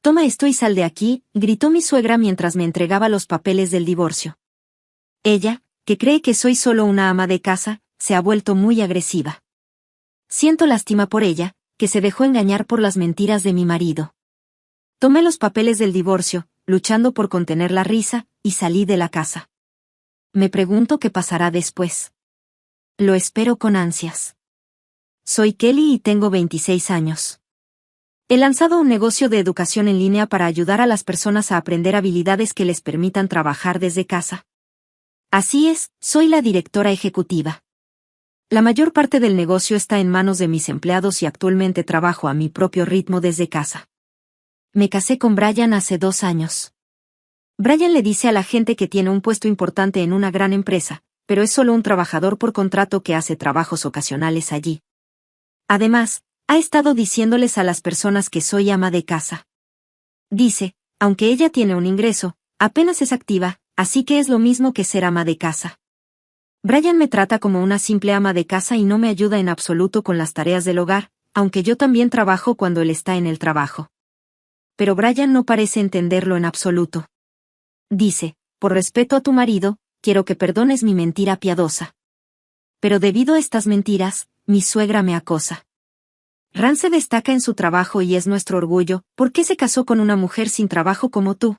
Toma esto y sal de aquí, gritó mi suegra mientras me entregaba los papeles del divorcio. Ella, que cree que soy solo una ama de casa, se ha vuelto muy agresiva. Siento lástima por ella, que se dejó engañar por las mentiras de mi marido. Tomé los papeles del divorcio, luchando por contener la risa, y salí de la casa. Me pregunto qué pasará después. Lo espero con ansias. Soy Kelly y tengo 26 años. He lanzado un negocio de educación en línea para ayudar a las personas a aprender habilidades que les permitan trabajar desde casa. Así es, soy la directora ejecutiva. La mayor parte del negocio está en manos de mis empleados y actualmente trabajo a mi propio ritmo desde casa. Me casé con Brian hace 2 años. Brian le dice a la gente que tiene un puesto importante en una gran empresa, pero es solo un trabajador por contrato que hace trabajos ocasionales allí. Además, ha estado diciéndoles a las personas que soy ama de casa. Dice, aunque ella tiene un ingreso, apenas es activa, así que es lo mismo que ser ama de casa. Brian me trata como una simple ama de casa y no me ayuda en absoluto con las tareas del hogar, aunque yo también trabajo cuando él está en el trabajo. Pero Brian no parece entenderlo en absoluto. Dice, por respeto a tu marido, quiero que perdones mi mentira piadosa. Pero debido a estas mentiras, mi suegra me acosa. Ran se destaca en su trabajo y es nuestro orgullo, ¿por qué se casó con una mujer sin trabajo como tú?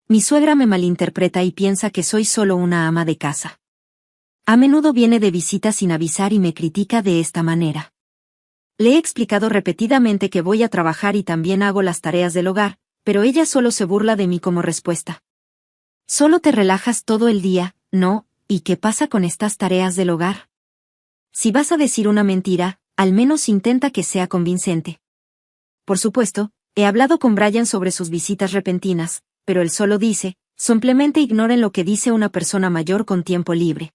Mi suegra me malinterpreta y piensa que soy solo una ama de casa. A menudo viene de visita sin avisar y me critica de esta manera. Le he explicado repetidamente que voy a trabajar y también hago las tareas del hogar, pero ella solo se burla de mí como respuesta. Solo te relajas todo el día, ¿no? ¿Y qué pasa con estas tareas del hogar? Si vas a decir una mentira, al menos intenta que sea convincente. Por supuesto, he hablado con Brian sobre sus visitas repentinas, pero él solo dice, simplemente ignoren lo que dice una persona mayor con tiempo libre.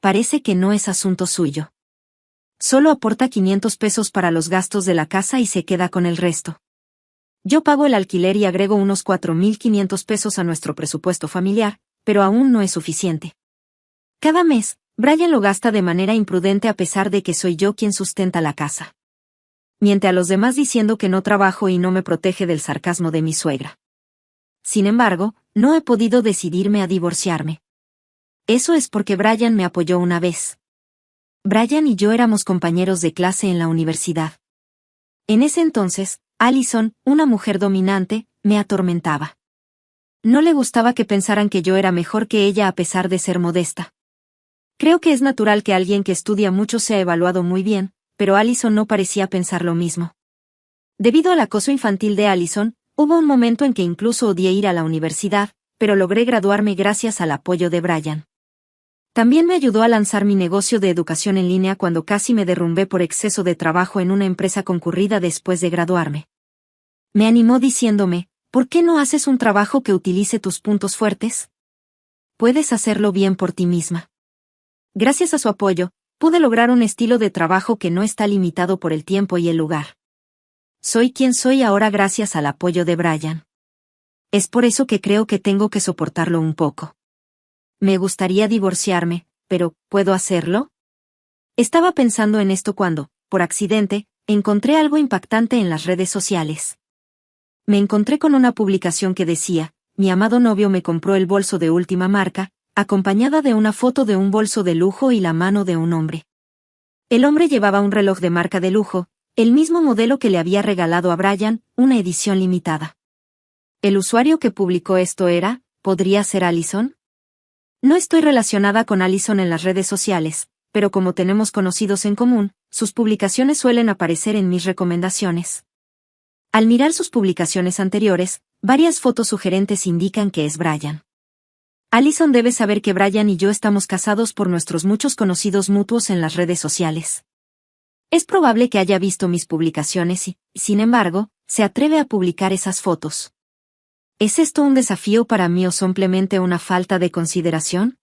Parece que no es asunto suyo. Solo aporta 500 pesos para los gastos de la casa y se queda con el resto. Yo pago el alquiler y agrego unos 4,500 pesos a nuestro presupuesto familiar, pero aún no es suficiente. Cada mes, Brian lo gasta de manera imprudente a pesar de que soy yo quien sustenta la casa. Miente a los demás diciendo que no trabajo y no me protege del sarcasmo de mi suegra. Sin embargo, no he podido decidirme a divorciarme. Eso es porque Brian me apoyó una vez. Brian y yo éramos compañeros de clase en la universidad. En ese entonces, Allison, una mujer dominante, me atormentaba. No le gustaba que pensaran que yo era mejor que ella a pesar de ser modesta. Creo que es natural que alguien que estudia mucho sea evaluado muy bien, pero Allison no parecía pensar lo mismo. Debido al acoso infantil de Allison, hubo un momento en que incluso odié ir a la universidad, pero logré graduarme gracias al apoyo de Brian. También me ayudó a lanzar mi negocio de educación en línea cuando casi me derrumbé por exceso de trabajo en una empresa concurrida después de graduarme. Me animó diciéndome, ¿por qué no haces un trabajo que utilice tus puntos fuertes? Puedes hacerlo bien por ti misma. Gracias a su apoyo, pude lograr un estilo de trabajo que no está limitado por el tiempo y el lugar. Soy quien soy ahora gracias al apoyo de Brian. Es por eso que creo que tengo que soportarlo un poco. Me gustaría divorciarme, pero ¿puedo hacerlo? Estaba pensando en esto cuando, por accidente, encontré algo impactante en las redes sociales. Me encontré con una publicación que decía, mi amado novio me compró el bolso de última marca, acompañada de una foto de un bolso de lujo y la mano de un hombre. El hombre llevaba un reloj de marca de lujo, el mismo modelo que le había regalado a Brian, una edición limitada. El usuario que publicó esto ¿podría ser Allison? No estoy relacionada con Allison en las redes sociales, pero como tenemos conocidos en común, sus publicaciones suelen aparecer en mis recomendaciones. Al mirar sus publicaciones anteriores, varias fotos sugerentes indican que es Brian. Allison debe saber que Brian y yo estamos casados por nuestros muchos conocidos mutuos en las redes sociales. Es probable que haya visto mis publicaciones y, sin embargo, se atreve a publicar esas fotos. ¿Es esto un desafío para mí o simplemente una falta de consideración?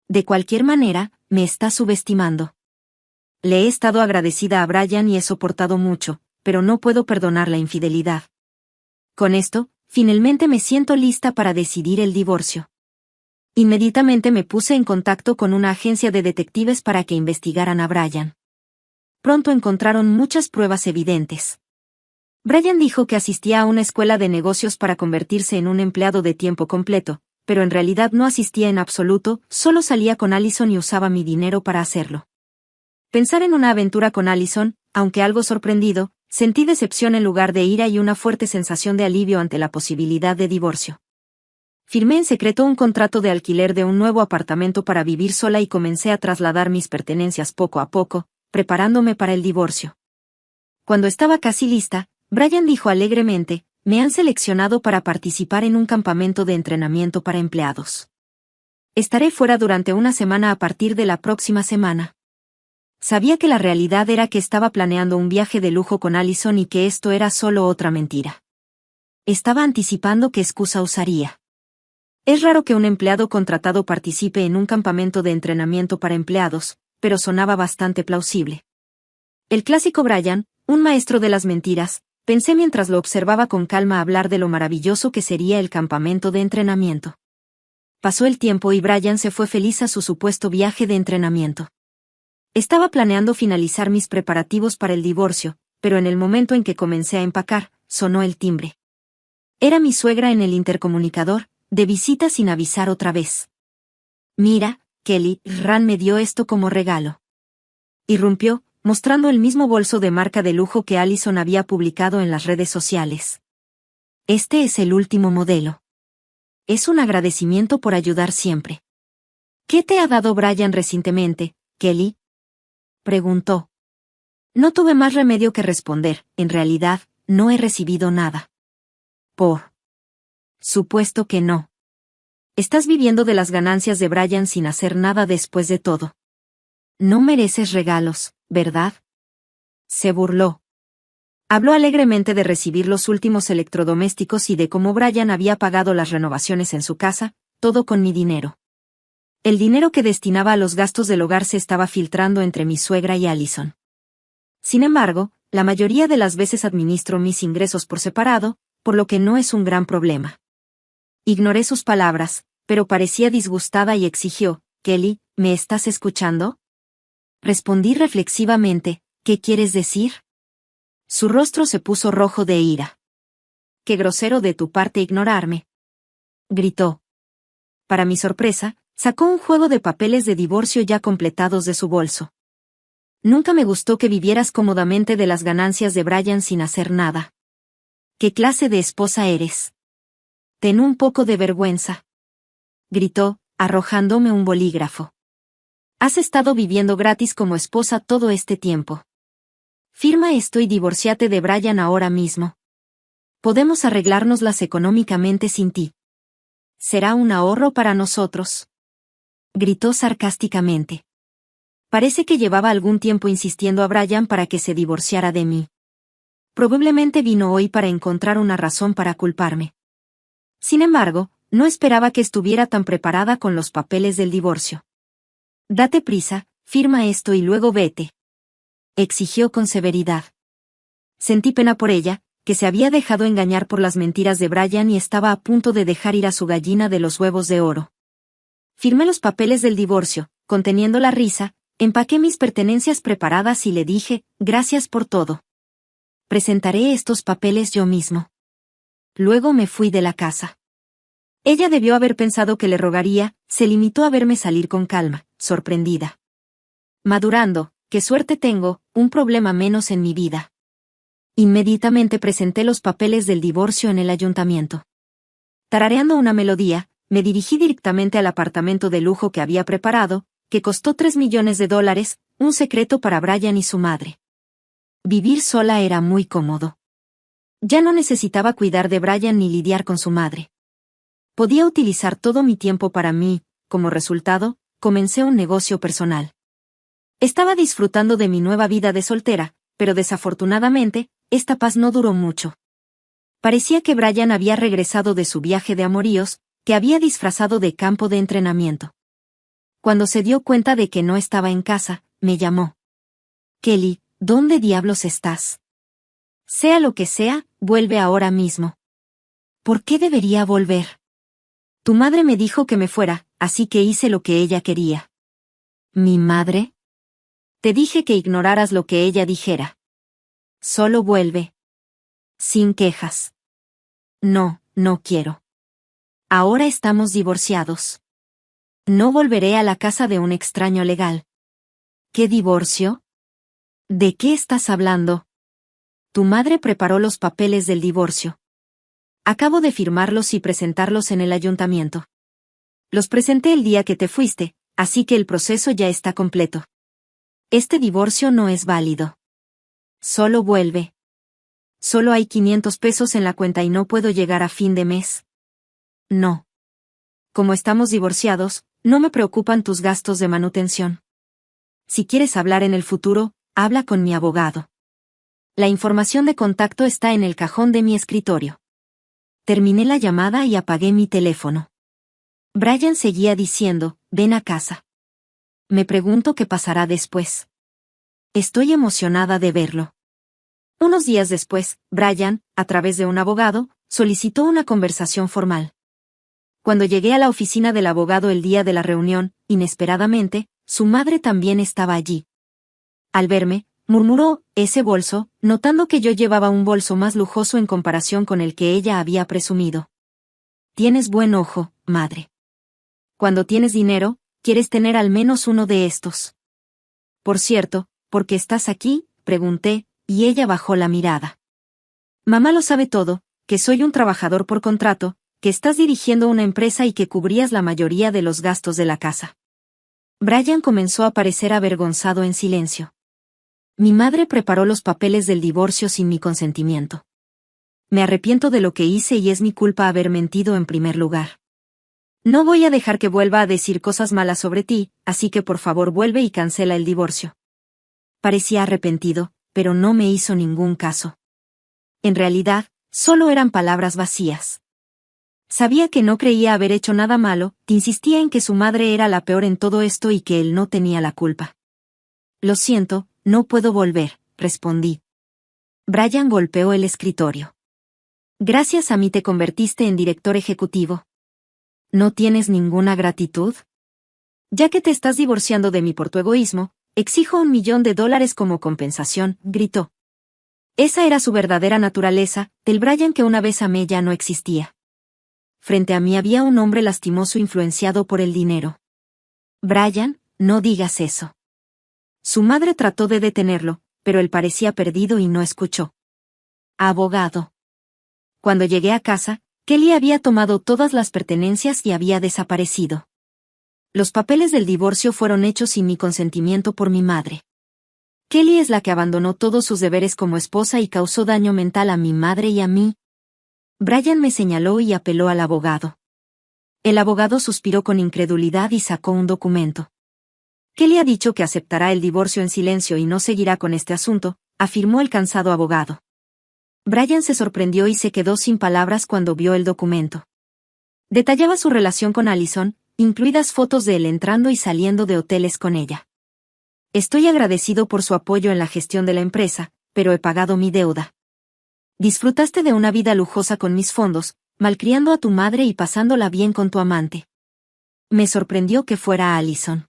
De cualquier manera, me está subestimando. Le he estado agradecida a Brian y he soportado mucho, pero no puedo perdonar la infidelidad. Con esto, finalmente me siento lista para decidir el divorcio. Inmediatamente me puse en contacto con una agencia de detectives para que investigaran a Brian. Pronto encontraron muchas pruebas evidentes. Brian dijo que asistía a una escuela de negocios para convertirse en un empleado de tiempo completo, pero en realidad no asistía en absoluto, solo salía con Allison y usaba mi dinero para hacerlo. Pensar en una aventura con Allison, aunque algo sorprendido, sentí decepción en lugar de ira y una fuerte sensación de alivio ante la posibilidad de divorcio. Firmé en secreto un contrato de alquiler de un nuevo apartamento para vivir sola y comencé a trasladar mis pertenencias poco a poco, preparándome para el divorcio. Cuando estaba casi lista, Brian dijo alegremente, me han seleccionado para participar en un campamento de entrenamiento para empleados. Estaré fuera durante una semana a partir de la próxima semana. Sabía que la realidad era que estaba planeando un viaje de lujo con Allison y que esto era solo otra mentira. Estaba anticipando qué excusa usaría. Es raro que un empleado contratado participe en un campamento de entrenamiento para empleados, pero sonaba bastante plausible. El clásico Brian, un maestro de las mentiras, pensé mientras lo observaba con calma hablar de lo maravilloso que sería el campamento de entrenamiento. Pasó el tiempo y Brian se fue feliz a su supuesto viaje de entrenamiento. Estaba planeando finalizar mis preparativos para el divorcio, pero en el momento en que comencé a empacar, sonó el timbre. Era mi suegra en el intercomunicador, de visita sin avisar otra vez. Mira, Kelly, Ran me dio esto como regalo. Irrumpió, mostrando el mismo bolso de marca de lujo que Allison había publicado en las redes sociales. Este es el último modelo. Es un agradecimiento por ayudar siempre. ¿Qué te ha dado Brian recientemente, Kelly? Preguntó. No tuve más remedio que responder, en realidad, no he recibido nada. Por supuesto que no. Estás viviendo de las ganancias de Brian sin hacer nada después de todo. No mereces regalos, ¿verdad? Se burló. Habló alegremente de recibir los últimos electrodomésticos y de cómo Brian había pagado las renovaciones en su casa, todo con mi dinero. El dinero que destinaba a los gastos del hogar se estaba filtrando entre mi suegra y Allison. Sin embargo, la mayoría de las veces administro mis ingresos por separado, por lo que no es un gran problema. Ignoré sus palabras, pero parecía disgustada y exigió, Kelly, ¿me estás escuchando? Respondí reflexivamente, ¿qué quieres decir? Su rostro se puso rojo de ira. Qué grosero de tu parte ignorarme. Gritó. Para mi sorpresa, sacó un juego de papeles de divorcio ya completados de su bolso. Nunca me gustó que vivieras cómodamente de las ganancias de Brian sin hacer nada. ¿Qué clase de esposa eres? Ten un poco de vergüenza. Gritó, arrojándome un bolígrafo. Has estado viviendo gratis como esposa todo este tiempo. Firma esto y divórciate de Brian ahora mismo. Podemos arreglárnoslas económicamente sin ti. Será un ahorro para nosotros. Gritó sarcásticamente. Parece que llevaba algún tiempo insistiendo a Brian para que se divorciara de mí. Probablemente vino hoy para encontrar una razón para culparme. Sin embargo, no esperaba que estuviera tan preparada con los papeles del divorcio. Date prisa, firma esto y luego vete. Exigió con severidad. Sentí pena por ella, que se había dejado engañar por las mentiras de Brian y estaba a punto de dejar ir a su gallina de los huevos de oro. Firmé los papeles del divorcio, conteniendo la risa, empaqué mis pertenencias preparadas y le dije, gracias por todo. Presentaré estos papeles yo mismo. Luego me fui de la casa. Ella debió haber pensado que le rogaría, se limitó a verme salir con calma, sorprendida. Madurando, qué suerte tengo, un problema menos en mi vida. Inmediatamente presenté los papeles del divorcio en el ayuntamiento. Tarareando una melodía, me dirigí directamente al apartamento de lujo que había preparado, que costó $3 millones, un secreto para Brian y su madre. Vivir sola era muy cómodo. Ya no necesitaba cuidar de Brian ni lidiar con su madre. Podía utilizar todo mi tiempo para mí, como resultado, comencé un negocio personal. Estaba disfrutando de mi nueva vida de soltera, pero desafortunadamente, esta paz no duró mucho. Parecía que Brian había regresado de su viaje de amoríos, que había disfrazado de campo de entrenamiento. Cuando se dio cuenta de que no estaba en casa, me llamó. Kelly, ¿dónde diablos estás? Sea lo que sea, vuelve ahora mismo. ¿Por qué debería volver? Tu madre me dijo que me fuera, así que hice lo que ella quería. ¿Mi madre? Te dije que ignoraras lo que ella dijera. Solo vuelve. Sin quejas. No, no quiero. Ahora estamos divorciados. No volveré a la casa de un extraño legal. ¿Qué divorcio? ¿De qué estás hablando? Tu madre preparó los papeles del divorcio. Acabo de firmarlos y presentarlos en el ayuntamiento. Los presenté el día que te fuiste, así que el proceso ya está completo. Este divorcio no es válido. Solo vuelve. Solo hay 500 pesos en la cuenta y no puedo llegar a fin de mes. No. Como estamos divorciados, no me preocupan tus gastos de manutención. Si quieres hablar en el futuro, habla con mi abogado. La información de contacto está en el cajón de mi escritorio. Terminé la llamada y apagué mi teléfono. Brian seguía diciendo, ven a casa. Me pregunto qué pasará después. Estoy emocionada de verlo. Unos días después, Brian, a través de un abogado, solicitó una conversación formal. Cuando llegué a la oficina del abogado el día de la reunión, inesperadamente, su madre también estaba allí. Al verme, murmuró, ese bolso, notando que yo llevaba un bolso más lujoso en comparación con el que ella había presumido. Tienes buen ojo, madre. Cuando tienes dinero, quieres tener al menos uno de estos. Por cierto, ¿por qué estás aquí?, pregunté, y ella bajó la mirada. Mamá lo sabe todo, que soy un trabajador por contrato, que estás dirigiendo una empresa y que cubrías la mayoría de los gastos de la casa. Brian comenzó a parecer avergonzado en silencio. Mi madre preparó los papeles del divorcio sin mi consentimiento. Me arrepiento de lo que hice y es mi culpa haber mentido en primer lugar. No voy a dejar que vuelva a decir cosas malas sobre ti, así que por favor vuelve y cancela el divorcio. Parecía arrepentido, pero no me hizo ningún caso. En realidad, solo eran palabras vacías. Sabía que no creía haber hecho nada malo, insistía en que su madre era la peor en todo esto y que él no tenía la culpa. Lo siento, no puedo volver, respondí. Brian golpeó el escritorio. Gracias a mí te convertiste en director ejecutivo. ¿No tienes ninguna gratitud? Ya que te estás divorciando de mí por tu egoísmo, exijo $1.000.000 como compensación, gritó. Esa era su verdadera naturaleza, el Brian que una vez amé ya no existía. Frente a mí había un hombre lastimoso influenciado por el dinero. Brian, no digas eso. Su madre trató de detenerlo, pero él parecía perdido y no escuchó. Abogado. Cuando llegué a casa, Kelly había tomado todas las pertenencias y había desaparecido. Los papeles del divorcio fueron hechos sin mi consentimiento por mi madre. Kelly es la que abandonó todos sus deberes como esposa y causó daño mental a mi madre y a mí. Brian me señaló y apeló al abogado. El abogado suspiró con incredulidad y sacó un documento. Kelly ha dicho que aceptará el divorcio en silencio y no seguirá con este asunto, afirmó el cansado abogado. Brian se sorprendió y se quedó sin palabras cuando vio el documento. Detallaba su relación con Allison, incluidas fotos de él entrando y saliendo de hoteles con ella. Estoy agradecido por su apoyo en la gestión de la empresa, pero he pagado mi deuda. Disfrutaste de una vida lujosa con mis fondos, malcriando a tu madre y pasándola bien con tu amante. Me sorprendió que fuera Allison.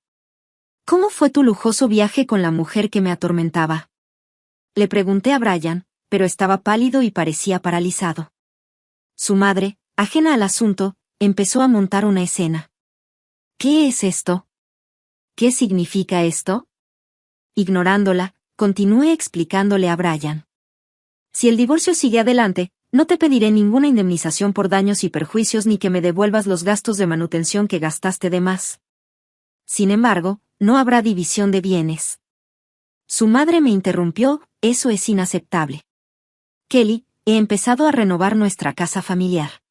¿Cómo fue tu lujoso viaje con la mujer que me atormentaba? Le pregunté a Brian, pero estaba pálido y parecía paralizado. Su madre, ajena al asunto, empezó a montar una escena. ¿Qué es esto? ¿Qué significa esto? Ignorándola, continué explicándole a Brian. Si el divorcio sigue adelante, no te pediré ninguna indemnización por daños y perjuicios ni que me devuelvas los gastos de manutención que gastaste de más. Sin embargo, no habrá división de bienes. Su madre me interrumpió, eso es inaceptable. Kelly, he empezado a renovar nuestra casa familiar.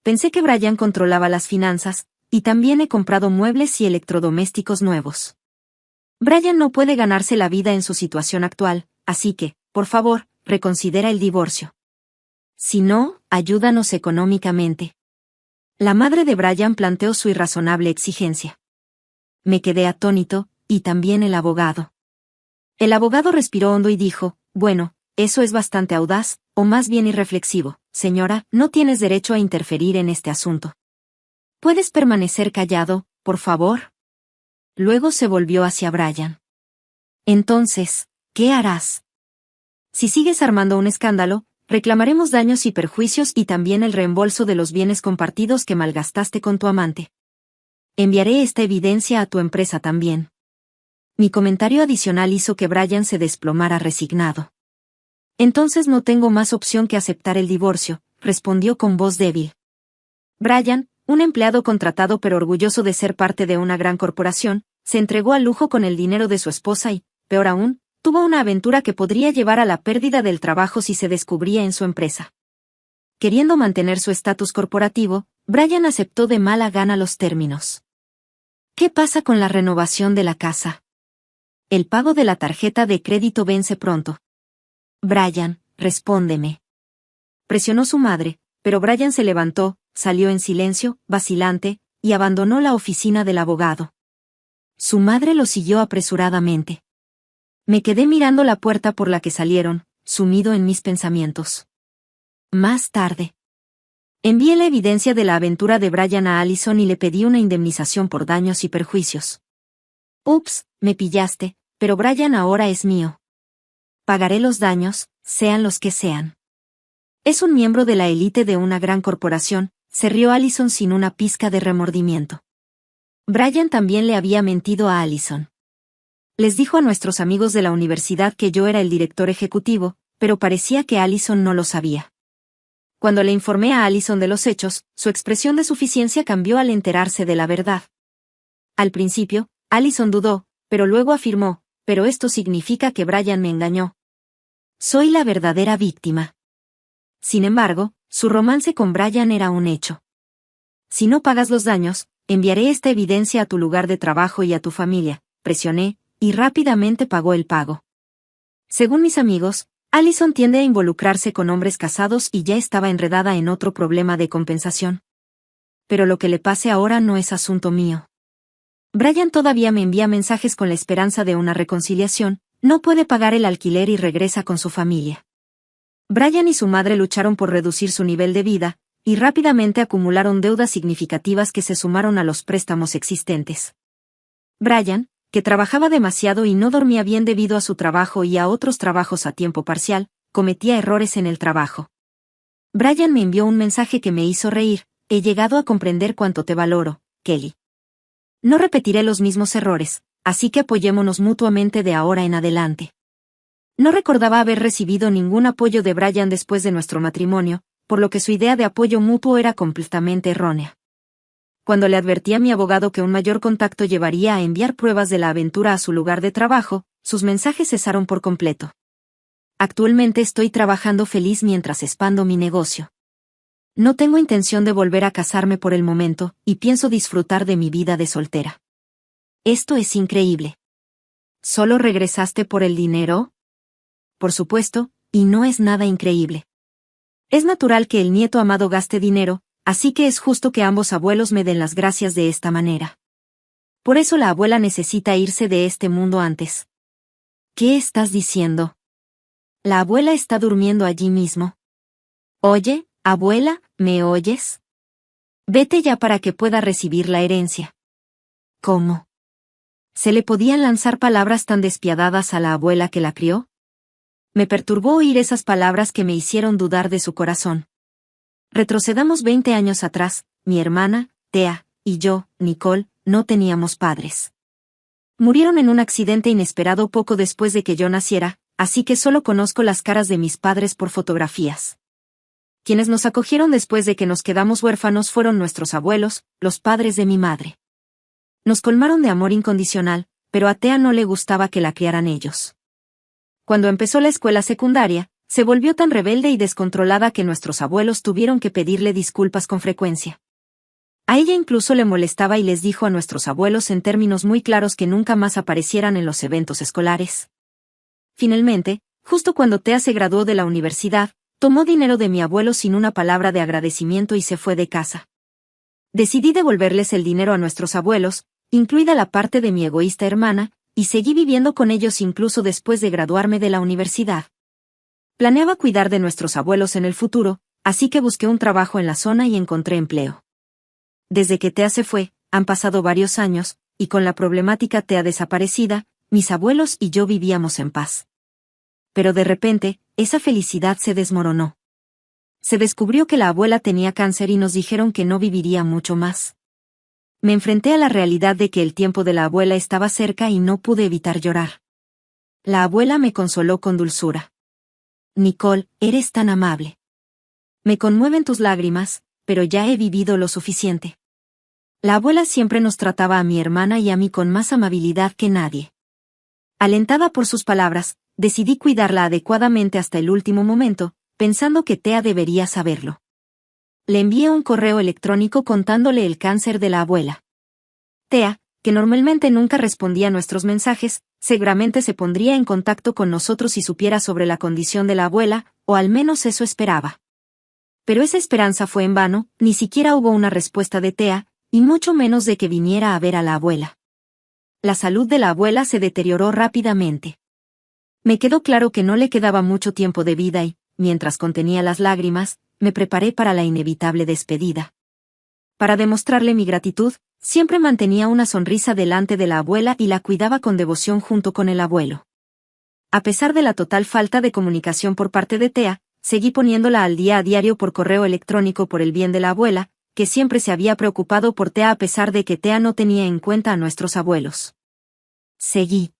Pensé que Brian controlaba las finanzas, y también he comprado muebles y electrodomésticos nuevos. Brian no puede ganarse la vida en su situación actual, así que, por favor, reconsidera el divorcio. Si no, ayúdanos económicamente. La madre de Brian planteó su irrazonable exigencia. Me quedé atónito, y también el abogado. El abogado respiró hondo y dijo, bueno, eso es bastante audaz, o más bien irreflexivo, señora, no tienes derecho a interferir en este asunto. ¿Puedes permanecer callado, por favor? Luego se volvió hacia Brian. Entonces, ¿qué harás? Si sigues armando un escándalo, reclamaremos daños y perjuicios y también el reembolso de los bienes compartidos que malgastaste con tu amante. Enviaré esta evidencia a tu empresa también. Mi comentario adicional hizo que Brian se desplomara resignado. Entonces no tengo más opción que aceptar el divorcio, respondió con voz débil. Brian, un empleado contratado pero orgulloso de ser parte de una gran corporación, se entregó al lujo con el dinero de su esposa y, peor aún, tuvo una aventura que podría llevar a la pérdida del trabajo si se descubría en su empresa. Queriendo mantener su estatus corporativo, Brian aceptó de mala gana los términos. ¿Qué pasa con la renovación de la casa? El pago de la tarjeta de crédito vence pronto. Brian, respóndeme. Presionó su madre, pero Brian se levantó, salió en silencio, vacilante, y abandonó la oficina del abogado. Su madre lo siguió apresuradamente. Me quedé mirando la puerta por la que salieron, sumido en mis pensamientos. Más tarde. Envié la evidencia de la aventura de Brian a Allison y le pedí una indemnización por daños y perjuicios. Ups, me pillaste, pero Brian ahora es mío. Pagaré los daños, sean los que sean. Es un miembro de la élite de una gran corporación, se rió Allison sin una pizca de remordimiento. Brian también le había mentido a Allison. Les dijo a nuestros amigos de la universidad que yo era el director ejecutivo, pero parecía que Allison no lo sabía. Cuando le informé a Allison de los hechos, su expresión de suficiencia cambió al enterarse de la verdad. Al principio, Allison dudó, pero luego afirmó, pero esto significa que Brian me engañó. Soy la verdadera víctima. Sin embargo, su romance con Brian era un hecho. Si no pagas los daños, enviaré esta evidencia a tu lugar de trabajo y a tu familia, presioné, y rápidamente pagó el pago. Según mis amigos, Allison tiende a involucrarse con hombres casados y ya estaba enredada en otro problema de compensación. Pero lo que le pase ahora no es asunto mío. Brian todavía me envía mensajes con la esperanza de una reconciliación, no puede pagar el alquiler y regresa con su familia. Brian y su madre lucharon por reducir su nivel de vida, y rápidamente acumularon deudas significativas que se sumaron a los préstamos existentes. Brian, que trabajaba demasiado y no dormía bien debido a su trabajo y a otros trabajos a tiempo parcial, cometía errores en el trabajo. Brian me envió un mensaje que me hizo reír, he llegado a comprender cuánto te valoro, Kelly. No repetiré los mismos errores, así que apoyémonos mutuamente de ahora en adelante. No recordaba haber recibido ningún apoyo de Brian después de nuestro matrimonio, por lo que su idea de apoyo mutuo era completamente errónea. Cuando le advertí a mi abogado que un mayor contacto llevaría a enviar pruebas de la aventura a su lugar de trabajo, sus mensajes cesaron por completo. Actualmente estoy trabajando feliz mientras expando mi negocio. No tengo intención de volver a casarme por el momento, y pienso disfrutar de mi vida de soltera. Esto es increíble. ¿Solo regresaste por el dinero? Por supuesto, y no es nada increíble. Es natural que el nieto amado gaste dinero, así que es justo que ambos abuelos me den las gracias de esta manera. Por eso la abuela necesita irse de este mundo antes. ¿Qué estás diciendo? La abuela está durmiendo allí mismo. Oye, abuela, ¿me oyes? Vete ya para que pueda recibir la herencia. ¿Cómo? ¿Se le podían lanzar palabras tan despiadadas a la abuela que la crió? Me perturbó oír esas palabras que me hicieron dudar de su corazón. Retrocedamos 20 años atrás, mi hermana, Thea, y yo, Nicole, no teníamos padres. Murieron en un accidente inesperado poco después de que yo naciera, así que solo conozco las caras de mis padres por fotografías. Quienes nos acogieron después de que nos quedamos huérfanos fueron nuestros abuelos, los padres de mi madre. Nos colmaron de amor incondicional, pero a Thea no le gustaba que la criaran ellos. Cuando empezó la escuela secundaria, se volvió tan rebelde y descontrolada que nuestros abuelos tuvieron que pedirle disculpas con frecuencia. A ella incluso le molestaba y les dijo a nuestros abuelos en términos muy claros que nunca más aparecieran en los eventos escolares. Finalmente, justo cuando Thea se graduó de la universidad, tomó dinero de mi abuelo sin una palabra de agradecimiento y se fue de casa. Decidí devolverles el dinero a nuestros abuelos, incluida la parte de mi egoísta hermana, y seguí viviendo con ellos incluso después de graduarme de la universidad. Planeaba cuidar de nuestros abuelos en el futuro, así que busqué un trabajo en la zona y encontré empleo. Desde que Thea se fue, han pasado varios años, y con la problemática Thea desaparecida, mis abuelos y yo vivíamos en paz. pero de repente, esa felicidad se desmoronó. Se descubrió que la abuela tenía cáncer y nos dijeron que no viviría mucho más. Me enfrenté a la realidad de que el tiempo de la abuela estaba cerca y no pude evitar llorar. La abuela me consoló con dulzura. Nicole, eres tan amable. Me conmueven tus lágrimas, pero ya he vivido lo suficiente. La abuela siempre nos trataba a mi hermana y a mí con más amabilidad que nadie. Alentada por sus palabras, decidí cuidarla adecuadamente hasta el último momento, pensando que Thea debería saberlo. Le envié un correo electrónico contándole el cáncer de la abuela. Thea, que normalmente nunca respondía a nuestros mensajes, seguramente se pondría en contacto con nosotros si supiera sobre la condición de la abuela, o al menos eso esperaba. Pero esa esperanza fue en vano, ni siquiera hubo una respuesta de Thea, y mucho menos de que viniera a ver a la abuela. La salud de la abuela se deterioró rápidamente. Me quedó claro que no le quedaba mucho tiempo de vida y, mientras contenía las lágrimas, me preparé para la inevitable despedida. Para demostrarle mi gratitud, siempre mantenía una sonrisa delante de la abuela y la cuidaba con devoción junto con el abuelo. A pesar de la total falta de comunicación por parte de Thea, seguí poniéndola al día a diario por correo electrónico por el bien de la abuela, que siempre se había preocupado por Thea a pesar de que Thea no tenía en cuenta a nuestros abuelos. Seguí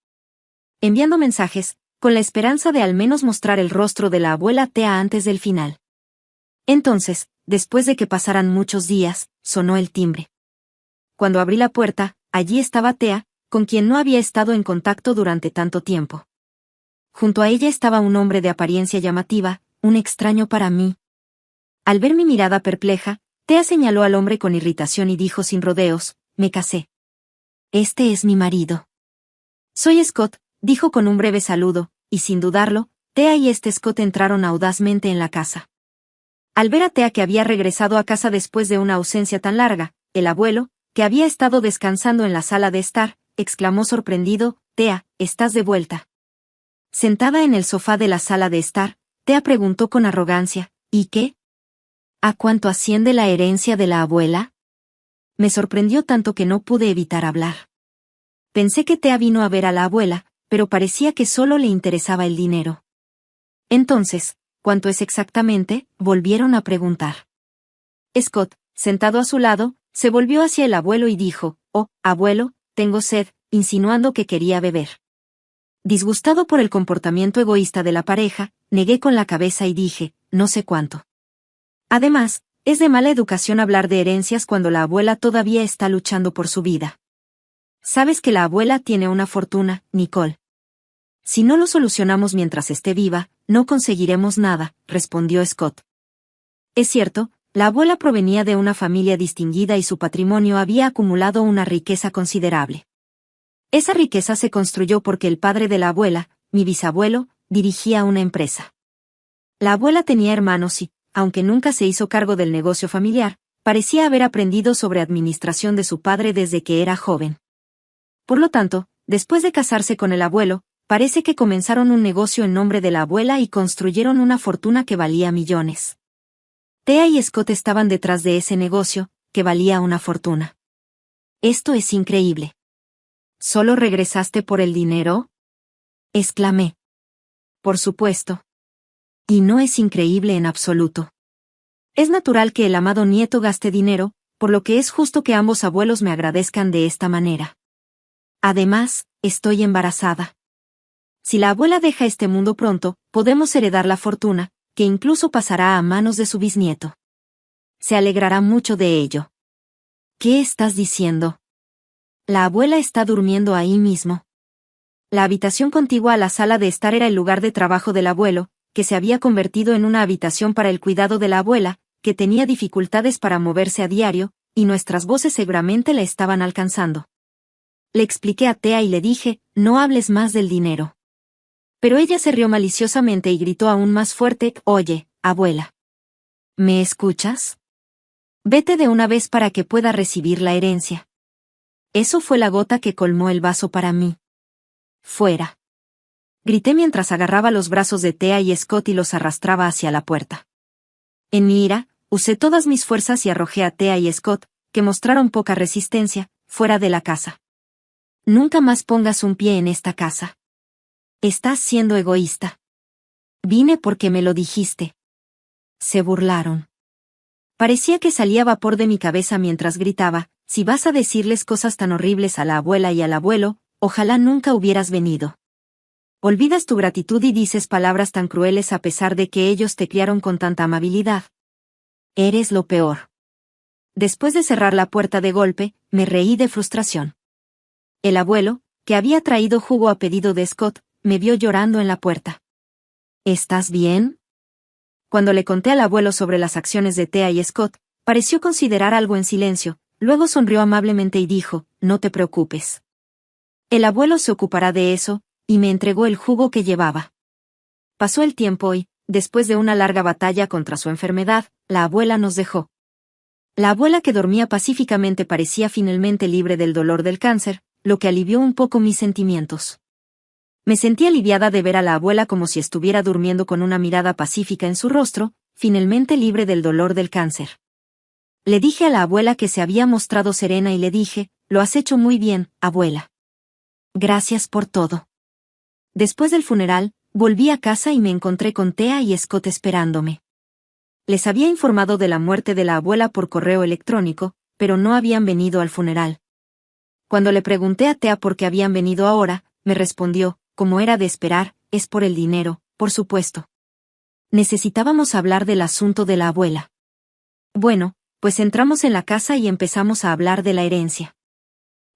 enviando mensajes, con la esperanza de al menos mostrar el rostro de la abuela Thea antes del final. Entonces, después de que pasaran muchos días, sonó el timbre. Cuando abrí la puerta, allí estaba Thea, con quien no había estado en contacto durante tanto tiempo. Junto a ella estaba un hombre de apariencia llamativa, un extraño para mí. Al ver mi mirada perpleja, Thea señaló al hombre con irritación y dijo sin rodeos, me casé. Este es mi marido. Soy Scott, dijo con un breve saludo, y sin dudarlo, Thea y Scott entraron audazmente en la casa. Al ver a Thea que había regresado a casa después de una ausencia tan larga, el abuelo, que había estado descansando en la sala de estar, exclamó sorprendido, Thea, ¿estás de vuelta? Sentada en el sofá de la sala de estar, Thea preguntó con arrogancia, ¿y qué? ¿A cuánto asciende la herencia de la abuela? Me sorprendió tanto que no pude evitar hablar. Pensé que Thea vino a ver a la abuela, pero parecía que solo le interesaba el dinero. Entonces, ¿cuánto es exactamente?, volvieron a preguntar. Scott, sentado a su lado, se volvió hacia el abuelo y dijo, «Oh, abuelo, tengo sed», insinuando que quería beber. Disgustado por el comportamiento egoísta de la pareja, negué con la cabeza y dije, «No sé cuánto». Además, es de mala educación hablar de herencias cuando la abuela todavía está luchando por su vida. Sabes que la abuela tiene una fortuna, Nicole. Si no lo solucionamos mientras esté viva, no conseguiremos nada, respondió Scott. Es cierto, la abuela provenía de una familia distinguida y su patrimonio había acumulado una riqueza considerable. Esa riqueza se construyó porque el padre de la abuela, mi bisabuelo, dirigía una empresa. La abuela tenía hermanos y, aunque nunca se hizo cargo del negocio familiar, parecía haber aprendido sobre administración de su padre desde que era joven. Por lo tanto, después de casarse con el abuelo, parece que comenzaron un negocio en nombre de la abuela y construyeron una fortuna que valía millones. Thea y Scott estaban detrás de ese negocio, que valía una fortuna. Esto es increíble. ¿Solo regresaste por el dinero?, exclamé. Por supuesto. Y no es increíble en absoluto. Es natural que el amado nieto gaste dinero, por lo que es justo que ambos abuelos me agradezcan de esta manera. Además, estoy embarazada. Si la abuela deja este mundo pronto, podemos heredar la fortuna, que incluso pasará a manos de su bisnieto. Se alegrará mucho de ello. ¿Qué estás diciendo? La abuela está durmiendo ahí mismo. La habitación contigua a la sala de estar era el lugar de trabajo del abuelo, que se había convertido en una habitación para el cuidado de la abuela, que tenía dificultades para moverse a diario, y nuestras voces seguramente la estaban alcanzando. Le expliqué a Thea y le dije, no hables más del dinero. Pero ella se rió maliciosamente y gritó aún más fuerte, oye, abuela. ¿Me escuchas? Vete de una vez para que pueda recibir la herencia. Eso fue la gota que colmó el vaso para mí. Fuera. Grité mientras agarraba los brazos de Thea y Scott y los arrastraba hacia la puerta. En mi ira, usé todas mis fuerzas y arrojé a Thea y Scott, que mostraron poca resistencia, fuera de la casa. Nunca más pongas un pie en esta casa. Estás siendo egoísta. Vine porque me lo dijiste. Se burlaron. Parecía que salía vapor de mi cabeza mientras gritaba, si vas a decirles cosas tan horribles a la abuela y al abuelo, ojalá nunca hubieras venido. Olvidas tu gratitud y dices palabras tan crueles a pesar de que ellos te criaron con tanta amabilidad. Eres lo peor. Después de cerrar la puerta de golpe, me reí de frustración. El abuelo, que había traído jugo a pedido de Scott, me vio llorando en la puerta. ¿Estás bien? Cuando le conté al abuelo sobre las acciones de Thea y Scott, pareció considerar algo en silencio, luego sonrió amablemente y dijo, no te preocupes. El abuelo se ocupará de eso, y me entregó el jugo que llevaba. Pasó el tiempo y, después de una larga batalla contra su enfermedad, la abuela nos dejó. La abuela que dormía pacíficamente parecía finalmente libre del dolor del cáncer, lo que alivió un poco mis sentimientos. Me sentí aliviada de ver a la abuela como si estuviera durmiendo con una mirada pacífica en su rostro, finalmente libre del dolor del cáncer. Le dije a la abuela que se había mostrado serena y le dije, lo has hecho muy bien, abuela. Gracias por todo. Después del funeral, volví a casa y me encontré con Thea y Scott esperándome. Les había informado de la muerte de la abuela por correo electrónico, pero no habían venido al funeral. Cuando le pregunté a Thea por qué habían venido ahora, me respondió, como era de esperar, es por el dinero, por supuesto. Necesitábamos hablar del asunto de la abuela. Bueno, pues entramos en la casa y empezamos a hablar de la herencia.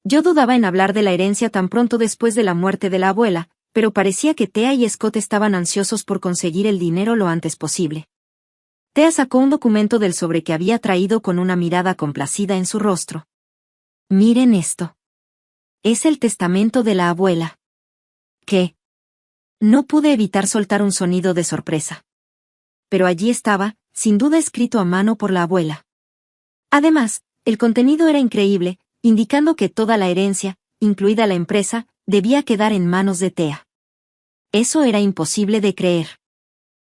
Yo dudaba en hablar de la herencia tan pronto después de la muerte de la abuela, pero parecía que Thea y Scott estaban ansiosos por conseguir el dinero lo antes posible. Thea sacó un documento del sobre que había traído con una mirada complacida en su rostro. Miren esto. Es el testamento de la abuela. ¿Qué? No pude evitar soltar un sonido de sorpresa. Pero allí estaba, sin duda escrito a mano por la abuela. Además, el contenido era increíble, indicando que toda la herencia, incluida la empresa, debía quedar en manos de Thea. Eso era imposible de creer.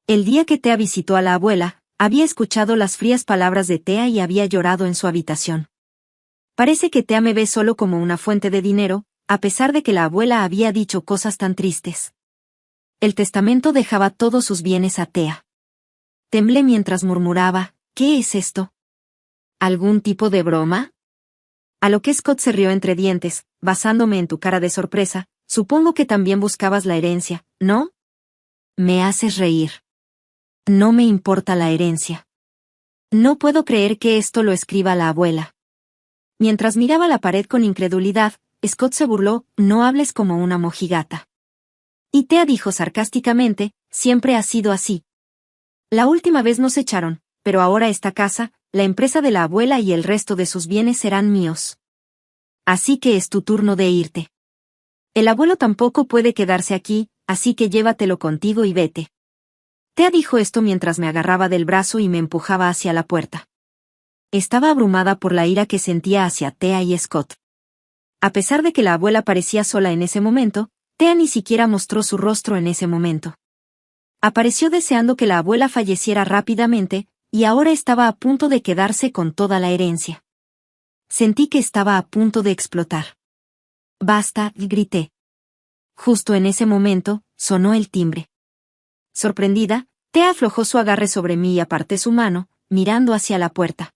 El día que Thea visitó a la abuela, había escuchado las frías palabras de Thea y había llorado en su habitación. Parece que Thea me ve solo como una fuente de dinero, a pesar de que la abuela había dicho cosas tan tristes. El testamento dejaba todos sus bienes a Thea. Temblé mientras murmuraba, ¿qué es esto? ¿Algún tipo de broma? A lo que Scott se rió entre dientes, basándome en tu cara de sorpresa, supongo que también buscabas la herencia, ¿no? Me haces reír. No me importa la herencia. No puedo creer que esto lo escriba la abuela. Mientras miraba la pared con incredulidad, Scott se burló, no hables como una mojigata. Y Thea dijo sarcásticamente, siempre ha sido así. La última vez nos echaron, pero ahora esta casa, la empresa de la abuela y el resto de sus bienes serán míos. Así que es tu turno de irte. El abuelo tampoco puede quedarse aquí, así que llévatelo contigo y vete. Thea dijo esto mientras me agarraba del brazo y me empujaba hacia la puerta. Estaba abrumada por la ira que sentía hacia Thea y Scott. A pesar de que la abuela parecía sola en ese momento, Thea ni siquiera mostró su rostro en ese momento. Apareció deseando que la abuela falleciera rápidamente, y ahora estaba a punto de quedarse con toda la herencia. Sentí que estaba a punto de explotar. Basta, grité. Justo en ese momento, sonó el timbre. Sorprendida, Thea aflojó su agarre sobre mí y aparté su mano, mirando hacia la puerta.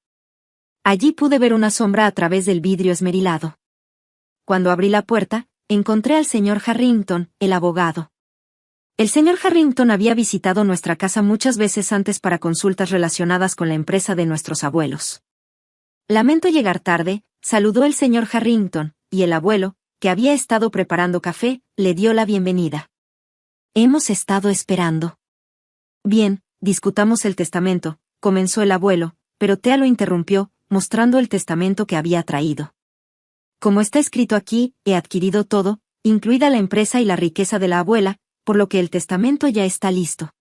Allí pude ver una sombra a través del vidrio esmerilado. Cuando abrí la puerta, encontré al señor Harrington, el abogado. El señor Harrington había visitado nuestra casa muchas veces antes para consultas relacionadas con la empresa de nuestros abuelos. Lamento llegar tarde, saludó el señor Harrington, y el abuelo, que había estado preparando café, le dio la bienvenida. Hemos estado esperando. Bien, discutamos el testamento, comenzó el abuelo, pero Thea lo interrumpió, mostrando el testamento que había traído. Como está escrito aquí, he adquirido todo, incluida la empresa y la riqueza de la abuela, por lo que el testamento ya está listo.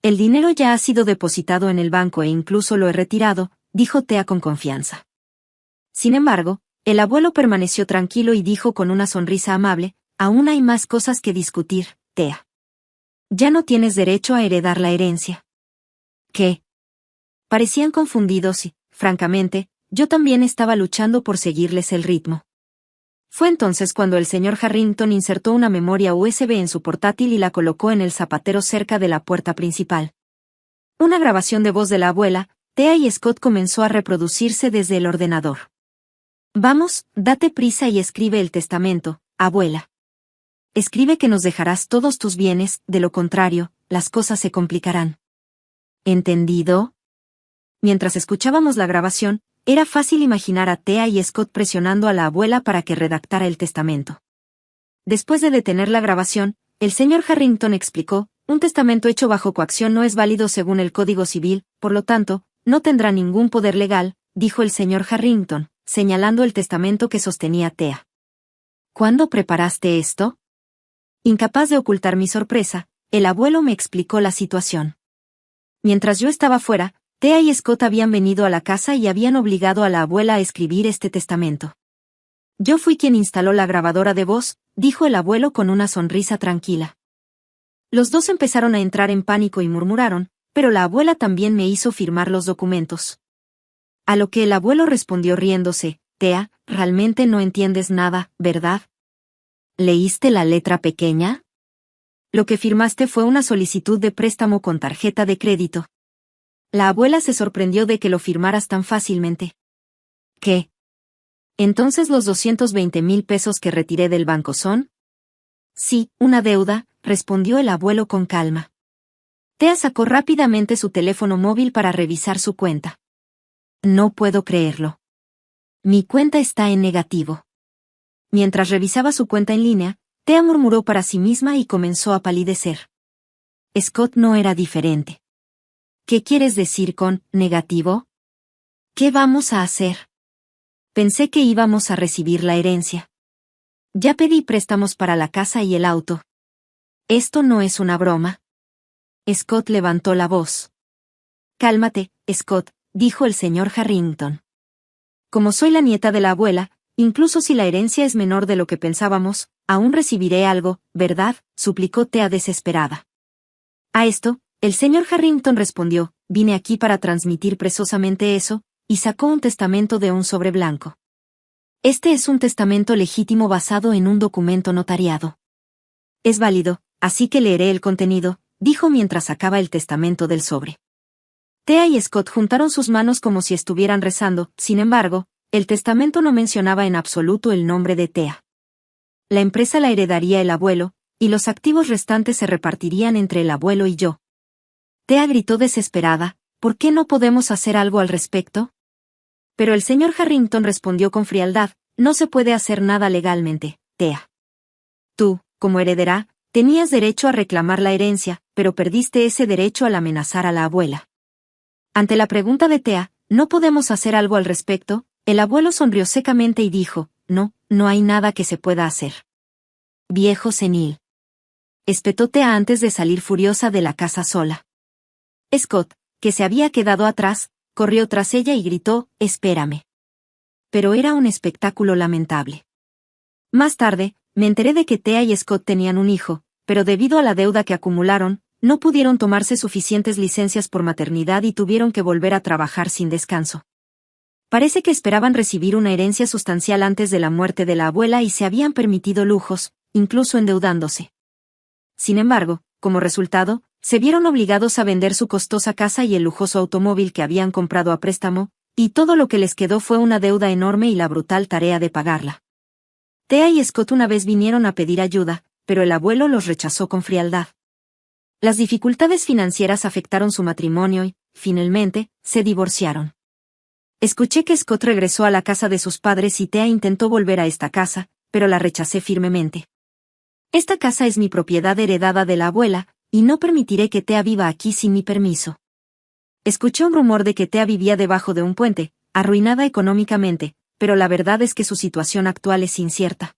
El dinero ya ha sido depositado en el banco e incluso lo he retirado, dijo Thea con confianza. Sin embargo, el abuelo permaneció tranquilo y dijo con una sonrisa amable, aún hay más cosas que discutir, Thea. Ya no tienes derecho a heredar la herencia. ¿Qué? Parecían confundidos y, francamente, yo también estaba luchando por seguirles el ritmo. Fue entonces cuando el señor Harrington insertó una memoria USB en su portátil y la colocó en el zapatero cerca de la puerta principal. Una grabación de voz de la abuela, Thea y Scott comenzó a reproducirse desde el ordenador. Vamos, date prisa y escribe el testamento, abuela. Escribe que nos dejarás todos tus bienes, de lo contrario, las cosas se complicarán. ¿Entendido? Mientras escuchábamos la grabación, era fácil imaginar a Thea y Scott presionando a la abuela para que redactara el testamento. Después de detener la grabación, el señor Harrington explicó, un testamento hecho bajo coacción no es válido según el Código Civil, por lo tanto, no tendrá ningún poder legal, dijo el señor Harrington, señalando el testamento que sostenía Thea. ¿Cuándo preparaste esto? Incapaz de ocultar mi sorpresa, el abuelo me explicó la situación. Mientras yo estaba fuera, Thea y Scott habían venido a la casa y habían obligado a la abuela a escribir este testamento. Yo fui quien instaló la grabadora de voz, dijo el abuelo con una sonrisa tranquila. Los dos empezaron a entrar en pánico y murmuraron, pero la abuela también me hizo firmar los documentos. A lo que el abuelo respondió riéndose, Thea, realmente no entiendes nada, ¿verdad? ¿Leíste la letra pequeña? Lo que firmaste fue una solicitud de préstamo con tarjeta de crédito. La abuela se sorprendió de que lo firmaras tan fácilmente. ¿Qué? ¿Entonces los 220,000 pesos que retiré del banco son? Sí, una deuda, respondió el abuelo con calma. Thea sacó rápidamente su teléfono móvil para revisar su cuenta. No puedo creerlo. Mi cuenta está en negativo. Mientras revisaba su cuenta en línea, Thea murmuró para sí misma y comenzó a palidecer. Scott no era diferente. ¿Qué quieres decir con negativo? ¿Qué vamos a hacer? Pensé que íbamos a recibir la herencia. Ya pedí préstamos para la casa y el auto. Esto no es una broma. Scott levantó la voz. Cálmate, Scott, dijo el señor Harrington. Como soy la nieta de la abuela, incluso si la herencia es menor de lo que pensábamos, aún recibiré algo, ¿verdad?, suplicó Thea desesperada. A esto, el señor Harrington respondió, vine aquí para transmitir precisamente eso, y sacó un testamento de un sobre blanco. Este es un testamento legítimo basado en un documento notariado. Es válido, así que leeré el contenido, dijo mientras sacaba el testamento del sobre. Thea y Scott juntaron sus manos como si estuvieran rezando, sin embargo, el testamento no mencionaba en absoluto el nombre de Thea. La empresa la heredaría el abuelo, y los activos restantes se repartirían entre el abuelo y yo. Thea gritó desesperada, ¿por qué no podemos hacer algo al respecto? Pero el señor Harrington respondió con frialdad, no se puede hacer nada legalmente, Thea. Tú, como heredera, tenías derecho a reclamar la herencia, pero perdiste ese derecho al amenazar a la abuela. Ante la pregunta de Thea, ¿no podemos hacer algo al respecto?, el abuelo sonrió secamente y dijo, no, no hay nada que se pueda hacer. Viejo senil. Espetó Thea antes de salir furiosa de la casa sola. Scott, que se había quedado atrás, corrió tras ella y gritó, espérame. Pero era un espectáculo lamentable. Más tarde, me enteré de que Thea y Scott tenían un hijo, pero debido a la deuda que acumularon, no pudieron tomarse suficientes licencias por maternidad y tuvieron que volver a trabajar sin descanso. Parece que esperaban recibir una herencia sustancial antes de la muerte de la abuela y se habían permitido lujos, incluso endeudándose. Sin embargo, como resultado, se vieron obligados a vender su costosa casa y el lujoso automóvil que habían comprado a préstamo, y todo lo que les quedó fue una deuda enorme y la brutal tarea de pagarla. Thea y Scott una vez vinieron a pedir ayuda, pero el abuelo los rechazó con frialdad. Las dificultades financieras afectaron su matrimonio y, finalmente, se divorciaron. Escuché que Scott regresó a la casa de sus padres y Thea intentó volver a esta casa, pero la rechacé firmemente. Esta casa es mi propiedad heredada de la abuela, y no permitiré que Thea viva aquí sin mi permiso. Escuché un rumor de que Thea vivía debajo de un puente, arruinada económicamente, pero la verdad es que su situación actual es incierta.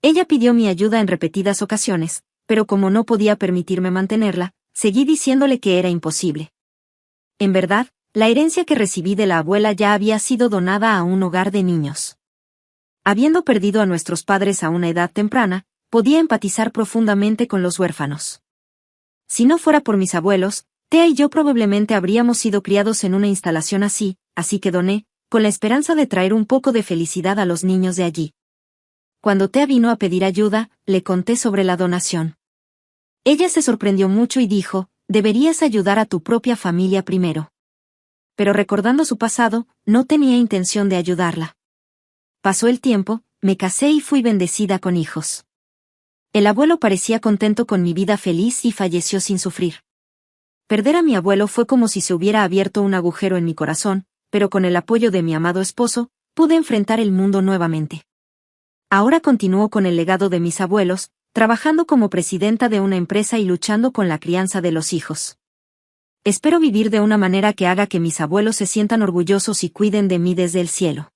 Ella pidió mi ayuda en repetidas ocasiones, pero como no podía permitirme mantenerla, seguí diciéndole que era imposible. En verdad, la herencia que recibí de la abuela ya había sido donada a un hogar de niños. Habiendo perdido a nuestros padres a una edad temprana, podía empatizar profundamente con los huérfanos. Si no fuera por mis abuelos, Thea y yo probablemente habríamos sido criados en una instalación así que doné, con la esperanza de traer un poco de felicidad a los niños de allí. Cuando Tea vino a pedir ayuda, le conté sobre la donación. Ella se sorprendió mucho y dijo, deberías ayudar a tu propia familia primero. Pero recordando su pasado, no tenía intención de ayudarla. Pasó el tiempo, me casé y fui bendecida con hijos. El abuelo parecía contento con mi vida feliz y falleció sin sufrir. Perder a mi abuelo fue como si se hubiera abierto un agujero en mi corazón, pero con el apoyo de mi amado esposo, pude enfrentar el mundo nuevamente. Ahora continúo con el legado de mis abuelos, trabajando como presidenta de una empresa y luchando con la crianza de los hijos. Espero vivir de una manera que haga que mis abuelos se sientan orgullosos y cuiden de mí desde el cielo.